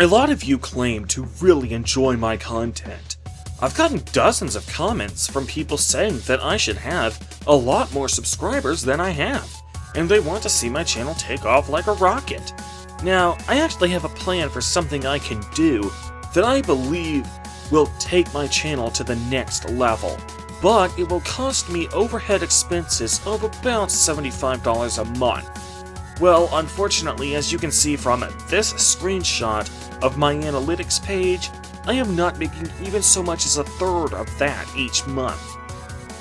A lot of you claim to really enjoy my content. I've gotten dozens of comments from people saying that I should have a lot more subscribers than I have, and they want to see my channel take off like a rocket. Now, I actually have a plan for something I can do that I believe will take my channel to the next level, but it will cost me overhead expenses of about $75 a month. Well, unfortunately, as you can see from this screenshot of my analytics page, I am not making even so much as a third of that each month.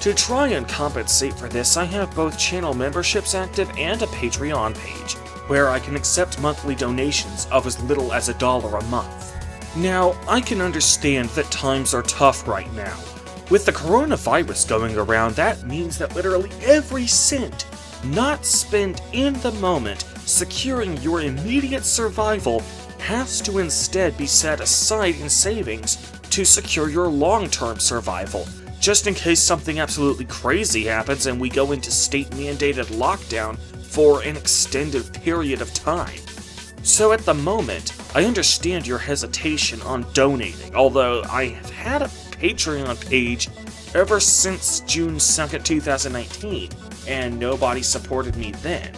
To try and compensate for this, I have both channel memberships active and a Patreon page, where I can accept monthly donations of as little as $1 a month. Now, I can understand that times are tough right now. With the coronavirus going around, that means that literally every cent not spent in the moment securing your immediate survival has to instead be set aside in savings to secure your long-term survival, just in case something absolutely crazy happens and we go into state-mandated lockdown for an extended period of time. So at the moment, I understand your hesitation on donating, although I have had a Patreon page ever since June 2nd, 2019, and nobody supported me then.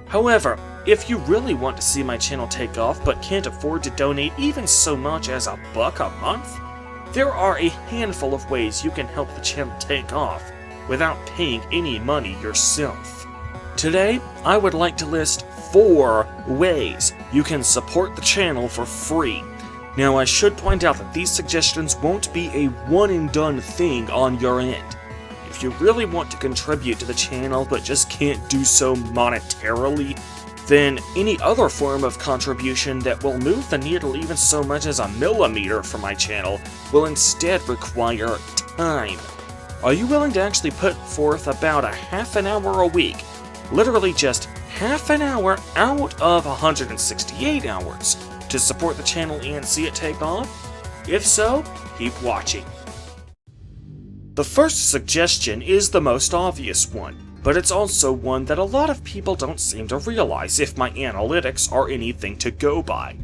However, if you really want to see my channel take off but can't afford to donate even so much as $1 a month, there are a handful of ways you can help the channel take off without paying any money yourself. Today, I would like to list 4 ways you can support the channel for free. Now, I should point out that these suggestions won't be a one-and-done thing on your end. If you really want to contribute to the channel but just can't do so monetarily, then any other form of contribution that will move the needle even so much as a millimeter for my channel will instead require time. Are you willing to actually put forth about a half an hour a week, literally just half an hour out of 168 hours, to support the channel and see it take off? If so, keep watching. The first suggestion is the most obvious one, but it's also one that a lot of people don't seem to realize if my analytics are anything to go by.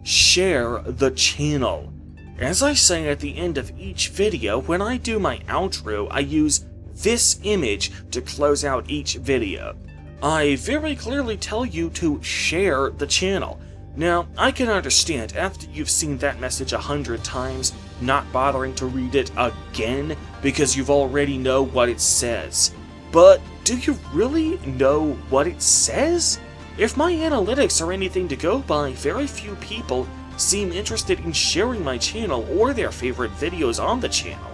Share the channel. As I say at the end of each video, when I do my outro, I use this image to close out each video. I very clearly tell you to share the channel. Now, I can understand after you've seen that message 100 times, not bothering to read it again because you've already know what it says. But do you really know what it says? If my analytics are anything to go by, very few people seem interested in sharing my channel or their favorite videos on the channel.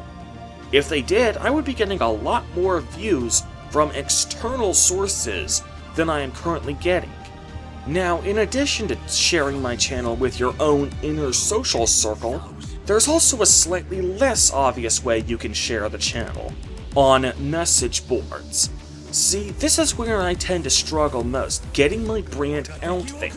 If they did, I would be getting a lot more views from external sources than I am currently getting. Now, in addition to sharing my channel with your own inner social circle, there's also a slightly less obvious way you can share the channel: on message boards. See, this is where I tend to struggle most, getting my brand out there.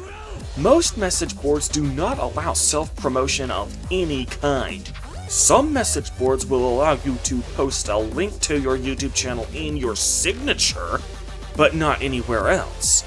Most message boards do not allow self-promotion of any kind. Some message boards will allow you to post a link to your YouTube channel in your signature, but not anywhere else.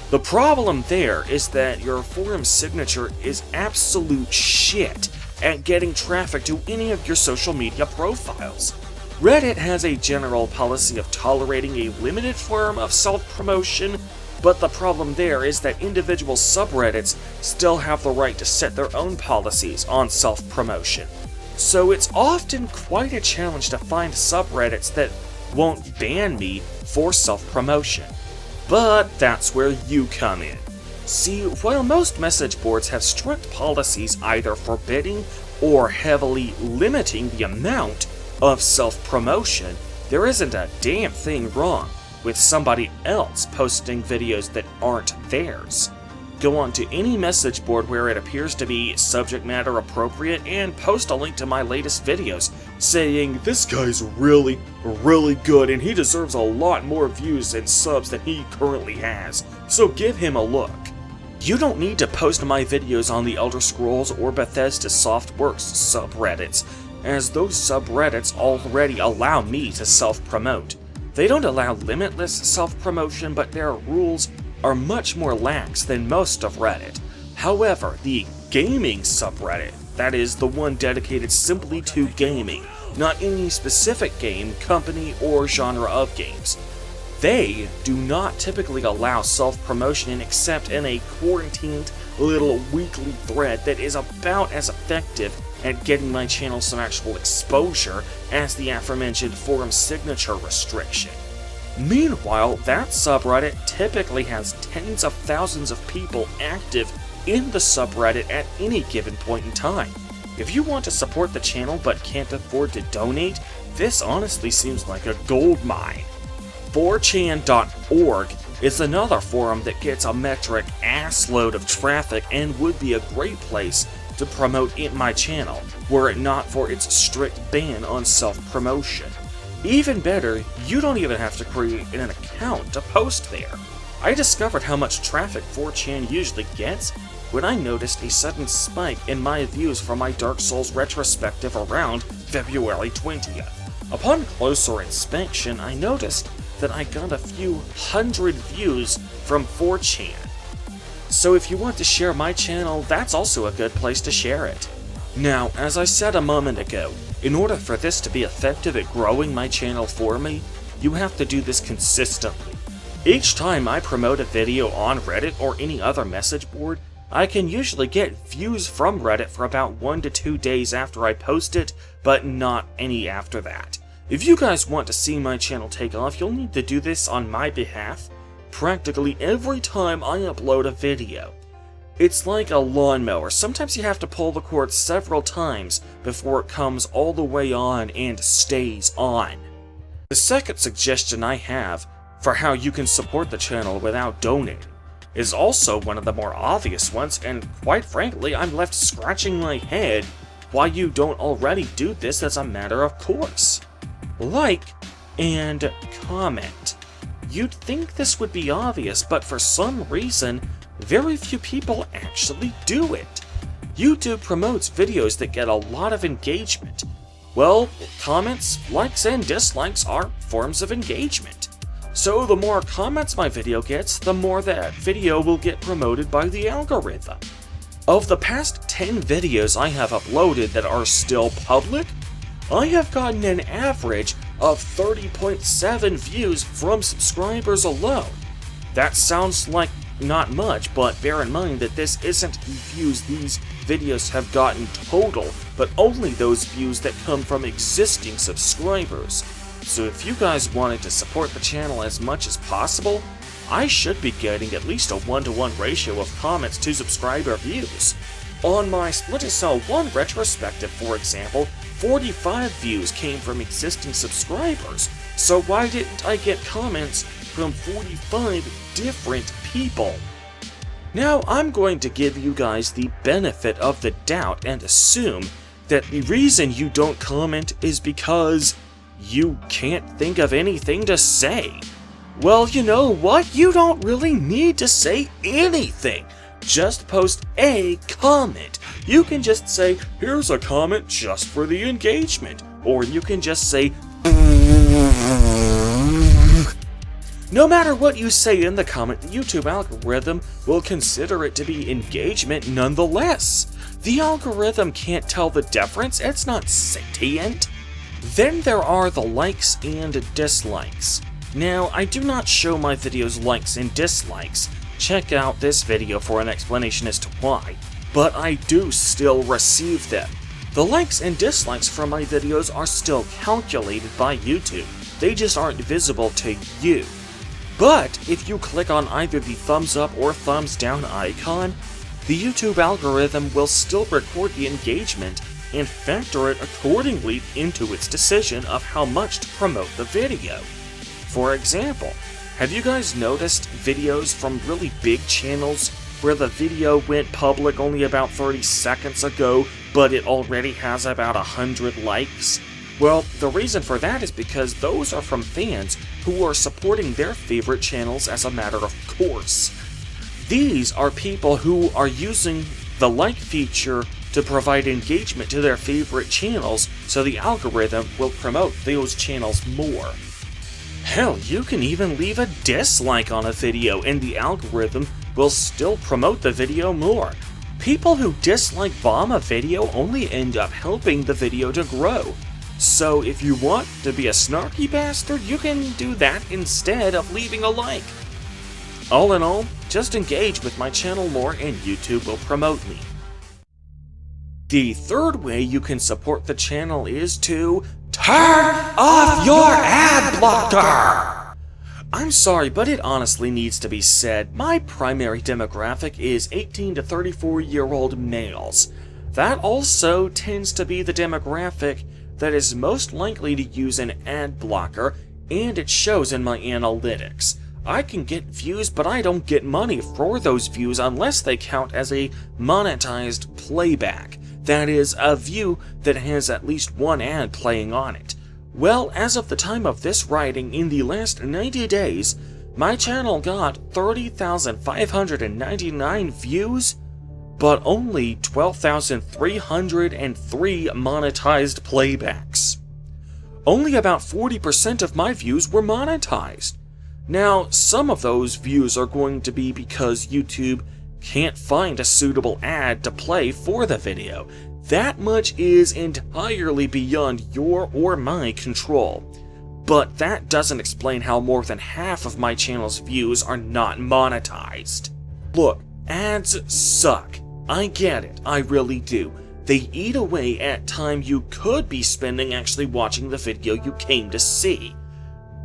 The problem there is that your forum signature is absolute shit at getting traffic to any of your social media profiles. Reddit has a general policy of tolerating a limited form of self-promotion, but the problem there is that individual subreddits still have the right to set their own policies on self-promotion. So it's often quite a challenge to find subreddits that won't ban me for self-promotion. But that's where you come in. See, while most message boards have strict policies either forbidding or heavily limiting the amount of self-promotion, there isn't a damn thing wrong with somebody else posting videos that aren't theirs. Go on to any message board where it appears to be subject matter appropriate and post a link to my latest videos saying, "This guy's really, really good and he deserves a lot more views and subs than he currently has, so give him a look." You don't need to post my videos on the Elder Scrolls or Bethesda Softworks subreddits, as those subreddits already allow me to self-promote. They don't allow limitless self-promotion, but their rules are much more lax than most of Reddit. However, the gaming subreddit, that is the one dedicated simply to gaming, not any specific game, company, or genre of games, they do not typically allow self-promotion except in a quarantined little weekly thread that is about as effective at getting my channel some actual exposure as the aforementioned forum signature restriction. Meanwhile, that subreddit typically has tens of thousands of people active in the subreddit at any given point in time. If you want to support the channel but can't afford to donate, this honestly seems like a gold mine. 4chan.org is another forum that gets a metric assload of traffic and would be a great place to promote my channel, were it not for its strict ban on self-promotion. Even better, you don't even have to create an account to post there. I discovered how much traffic 4chan usually gets when I noticed a sudden spike in my views for my Dark Souls retrospective around February 20th. Upon closer inspection, I noticed that I got a few hundred views from 4chan. So if you want to share my channel, that's also a good place to share it. Now, as I said a moment ago, in order for this to be effective at growing my channel for me, you have to do this consistently. Each time I promote a video on Reddit or any other message board, I can usually get views from Reddit for about 1 to 2 days after I post it, but not any after that. If you guys want to see my channel take off, you'll need to do this on my behalf practically every time I upload a video. It's like a lawnmower. Sometimes you have to pull the cord several times before it comes all the way on and stays on. The second suggestion I have for how you can support the channel without donating is also one of the more obvious ones, and quite frankly, I'm left scratching my head why you don't already do this as a matter of course. Like and comment. You'd think this would be obvious, but for some reason, very few people actually do it. YouTube promotes videos that get a lot of engagement. Well, comments, likes, and dislikes are forms of engagement. So the more comments my video gets, the more that video will get promoted by the algorithm. Of the past 10 videos I have uploaded that are still public, I have gotten an average of 30.7 views from subscribers alone. That sounds like not much, but bear in mind that this isn't the views these videos have gotten total, but only those views that come from existing subscribers. So if you guys wanted to support the channel as much as possible, I should be getting at least a 1-to-1 ratio of comments to subscriber views. On my Splinter Cell 1 retrospective, for example, 45 views came from existing subscribers, so why didn't I get comments from 45 different people? Now I'm going to give you guys the benefit of the doubt and assume that the reason you don't comment is because you can't think of anything to say. Well, you know what? You don't really need to say anything. Just post a comment. You can just say, here's a comment just for the engagement. Or you can just say, no matter what you say in the comment, the YouTube algorithm will consider it to be engagement nonetheless. The algorithm can't tell the difference, it's not sentient. Then there are the likes and dislikes. Now, I do not show my videos likes and dislikes. Check out this video for an explanation as to why, but I do still receive them. The likes and dislikes from my videos are still calculated by YouTube, they just aren't visible to you. But if you click on either the thumbs up or thumbs down icon, the YouTube algorithm will still record the engagement and factor it accordingly into its decision of how much to promote the video. For example, have you guys noticed videos from really big channels where the video went public only about 30 seconds ago, but it already has about 100 likes? Well, the reason for that is because those are from fans who are supporting their favorite channels as a matter of course. These are people who are using the like feature to provide engagement to their favorite channels, so the algorithm will promote those channels more. Hell, you can even leave a dislike on a video and the algorithm will still promote the video more. People who dislike bomb a video only end up helping the video to grow. So if you want to be a snarky bastard, you can do that instead of leaving a like. All in all, just engage with my channel more and YouTube will promote me. The third way you can support the channel is to turn off your ad blocker! I'm sorry, but it honestly needs to be said, my primary demographic is 18 to 34-year-old males. That also tends to be the demographic that is most likely to use an ad blocker, and it shows in my analytics. I can get views, but I don't get money for those views unless they count as a monetized playback. That is, a view that has at least one ad playing on it. Well, as of the time of this writing, in the last 90 days, my channel got 30,599 views, but only 12,303 monetized playbacks. Only about 40% of my views were monetized. Now, some of those views are going to be because YouTube can't find a suitable ad to play for the video. That much is entirely beyond your or my control. But that doesn't explain how more than half of my channel's views are not monetized. Look, ads suck. I get it, I really do. They eat away at time you could be spending actually watching the video you came to see.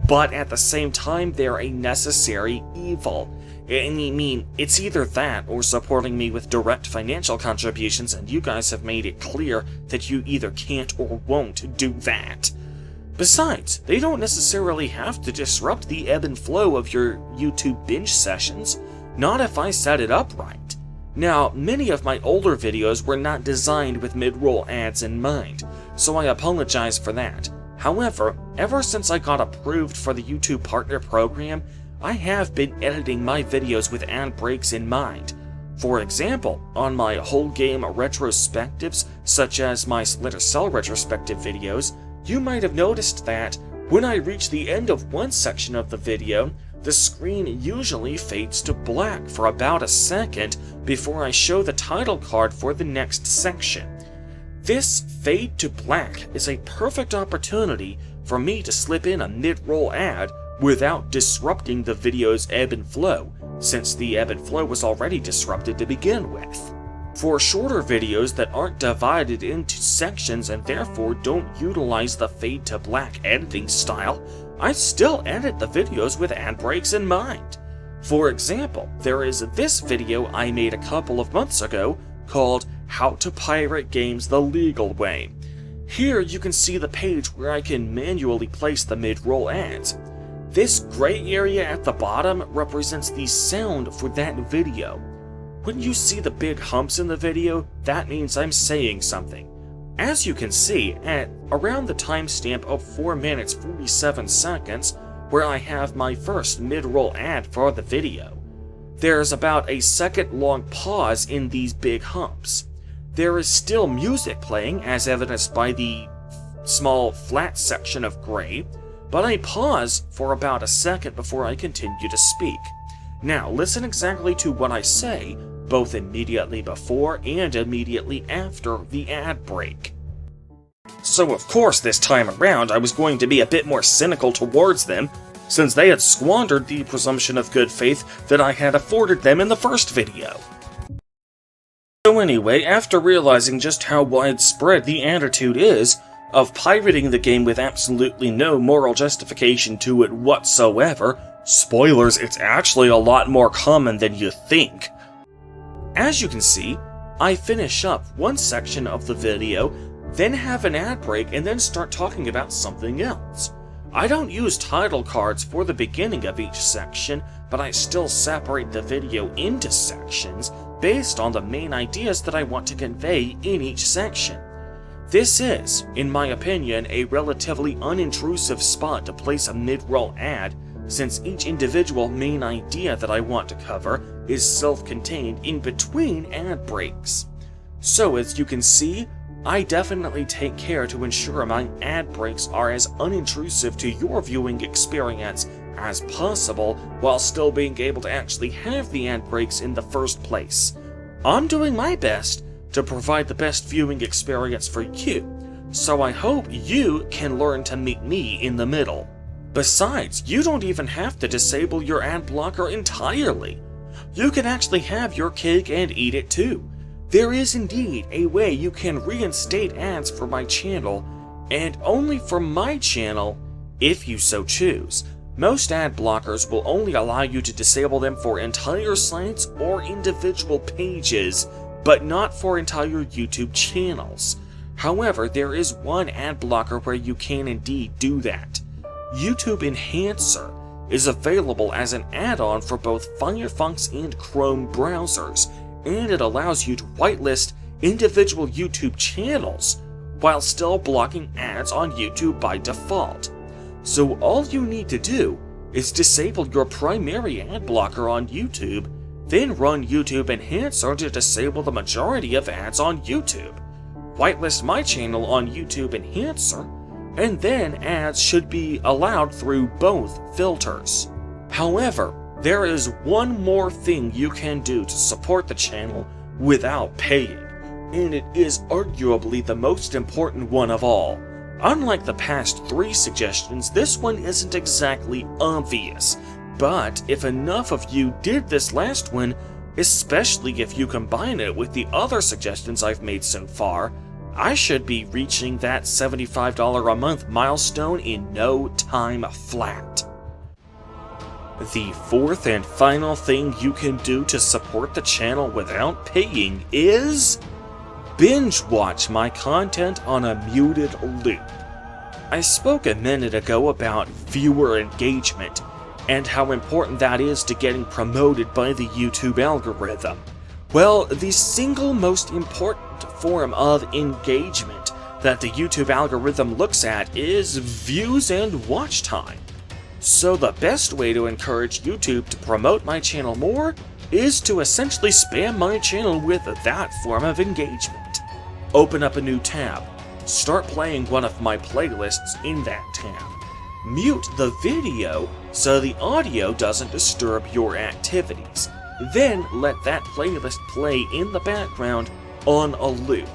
But at the same time, they're a necessary evil. I mean, it's either that or supporting me with direct financial contributions, and you guys have made it clear that you either can't or won't do that. Besides, they don't necessarily have to disrupt the ebb and flow of your YouTube binge sessions, not if I set it up right. Now, many of my older videos were not designed with mid-roll ads in mind, so I apologize for that. However, ever since I got approved for the YouTube Partner Program, I have been editing my videos with ad breaks in mind. For example, on my whole game retrospectives, such as my Splinter Cell retrospective videos, you might have noticed that when I reach the end of one section of the video, the screen usually fades to black for about a second before I show the title card for the next section. This fade to black is a perfect opportunity for me to slip in a mid-roll ad without disrupting the video's ebb and flow, since the ebb and flow was already disrupted to begin with. For shorter videos that aren't divided into sections and therefore don't utilize the fade to black editing style, I still edit the videos with ad breaks in mind. For example, there is this video I made a couple of months ago called How to Pirate Games the Legal Way. Here you can see the page where I can manually place the mid-roll ads. This gray area at the bottom represents the sound for that video. When you see the big humps in the video, that means I'm saying something. As you can see, at around the timestamp of 4 minutes 47 seconds, where I have my first mid-roll ad for the video, there's about a second-long pause in these big humps. There is still music playing, as evidenced by the small flat section of gray, but I pause for about a second before I continue to speak. Now, listen exactly to what I say, both immediately before and immediately after the ad break. So of course this time around I was going to be a bit more cynical towards them, since they had squandered the presumption of good faith that I had afforded them in the first video. So anyway, after realizing just how widespread the attitude is of pirating the game with absolutely no moral justification to it whatsoever, spoilers, it's actually a lot more common than you think. As you can see, I finish up one section of the video, then have an ad break, and then start talking about something else. I don't use title cards for the beginning of each section, but I still separate the video into sections based on the main ideas that I want to convey in each section. This is, in my opinion, a relatively unintrusive spot to place a mid-roll ad, since each individual main idea that I want to cover is self-contained in between ad breaks. So as you can see, I definitely take care to ensure my ad breaks are as unintrusive to your viewing experience as possible, while still being able to actually have the ad breaks in the first place. I'm doing my best to provide the best viewing experience for you, so I hope you can learn to meet me in the middle. Besides, you don't even have to disable your ad blocker entirely. You can actually have your cake and eat it too. There is indeed a way you can reinstate ads for my channel, and only for my channel, if you so choose. Most ad blockers will only allow you to disable them for entire sites or individual pages, but not for entire YouTube channels. However, there is one ad blocker where you can indeed do that. YouTube Enhancer is available as an add-on for both Firefox and Chrome browsers, and it allows you to whitelist individual YouTube channels while still blocking ads on YouTube by default. So all you need to do is disable your primary ad blocker on YouTube, then run YouTube Enhancer to disable the majority of ads on YouTube. Whitelist my channel on YouTube Enhancer, and then ads should be allowed through both filters. However, there is one more thing you can do to support the channel without paying, and it is arguably the most important one of all. Unlike the past 3 suggestions, this one isn't exactly obvious, but if enough of you did this last one, especially if you combine it with the other suggestions I've made so far, I should be reaching that $75 a month milestone in no time flat. The fourth and final thing you can do to support the channel without paying is binge watch my content on a muted loop. I spoke a minute ago about viewer engagement and how important that is to getting promoted by the YouTube algorithm. Well, the single most important form of engagement that the YouTube algorithm looks at is views and watch time. So the best way to encourage YouTube to promote my channel more is to essentially spam my channel with that form of engagement. Open up a new tab, start playing one of my playlists in that tab. Mute the video so the audio doesn't disturb your activities. Then let that playlist play in the background on a loop.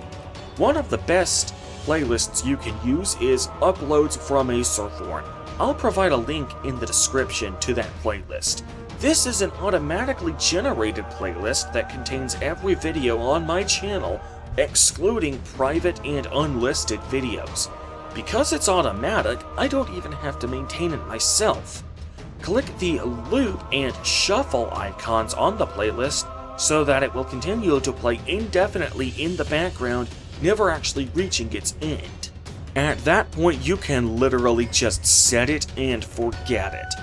One of the best playlists you can use is Uploads from Acerthorn. I'll provide a link in the description to that playlist. This is an automatically generated playlist that contains every video on my channel, excluding private and unlisted videos. Because it's automatic, I don't even have to maintain it myself. Click the loop and shuffle icons on the playlist so that it will continue to play indefinitely in the background, never actually reaching its end. At that point, you can literally just set it and forget it.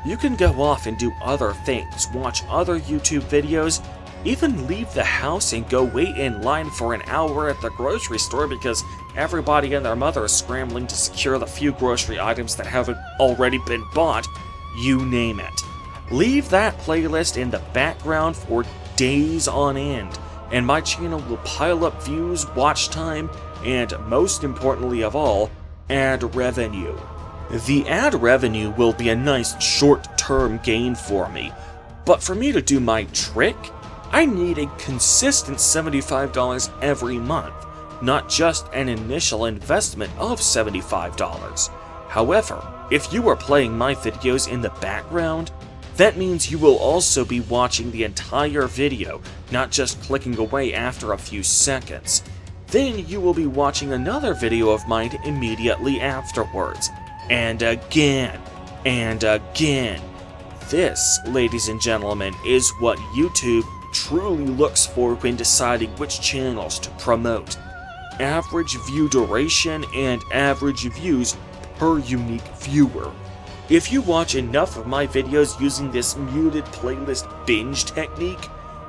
You can go off and do other things, watch other YouTube videos, even leave the house and go wait in line for an hour at the grocery store because everybody and their mother is scrambling to secure the few grocery items that haven't already been bought. You name it. Leave that playlist in the background for days on end, and my channel will pile up views, watch time, and most importantly of all, ad revenue. The ad revenue will be a nice short-term gain for me, but for me to do my trick, I need a consistent $75 every month, not just an initial investment of $75. However, if you are playing my videos in the background, that means you will also be watching the entire video, not just clicking away after a few seconds. Then you will be watching another video of mine immediately afterwards, and again, and again. This, ladies and gentlemen, is what YouTube truly looks for when deciding which channels to promote. Average view duration and average views per unique viewer. If you watch enough of my videos using this muted playlist binge technique,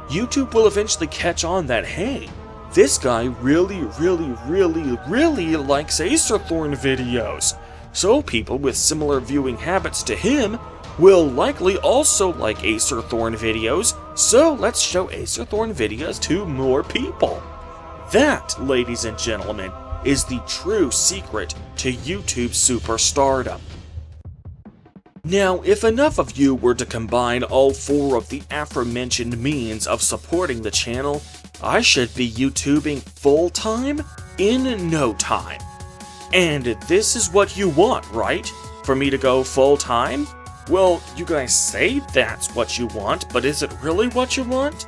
YouTube will eventually catch on that, hey, this guy really likes Acerthorn videos. So people with similar viewing habits to him will likely also like Acerthorn videos, so let's show Acerthorn videos to more people. That, ladies and gentlemen, is the true secret to YouTube superstardom. Now, if enough of you were to combine all 4 of the aforementioned means of supporting the channel, I should be YouTubing full-time in no time. And this is what you want, right? For me to go full-time? Well, you guys say that's what you want, but is it really what you want?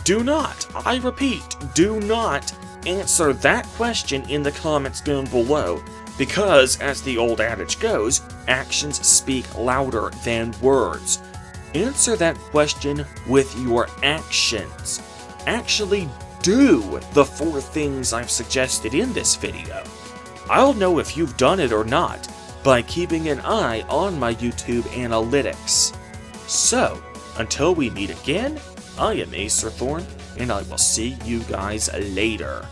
Do not, I repeat, do not answer that question in the comments down below, because, as the old adage goes, actions speak louder than words. Answer that question with your actions. Actually do the 4 things I've suggested in this video. I'll know if you've done it or not by keeping an eye on my YouTube analytics. So, until we meet again, I am Acer Thorn, and I will see you guys later.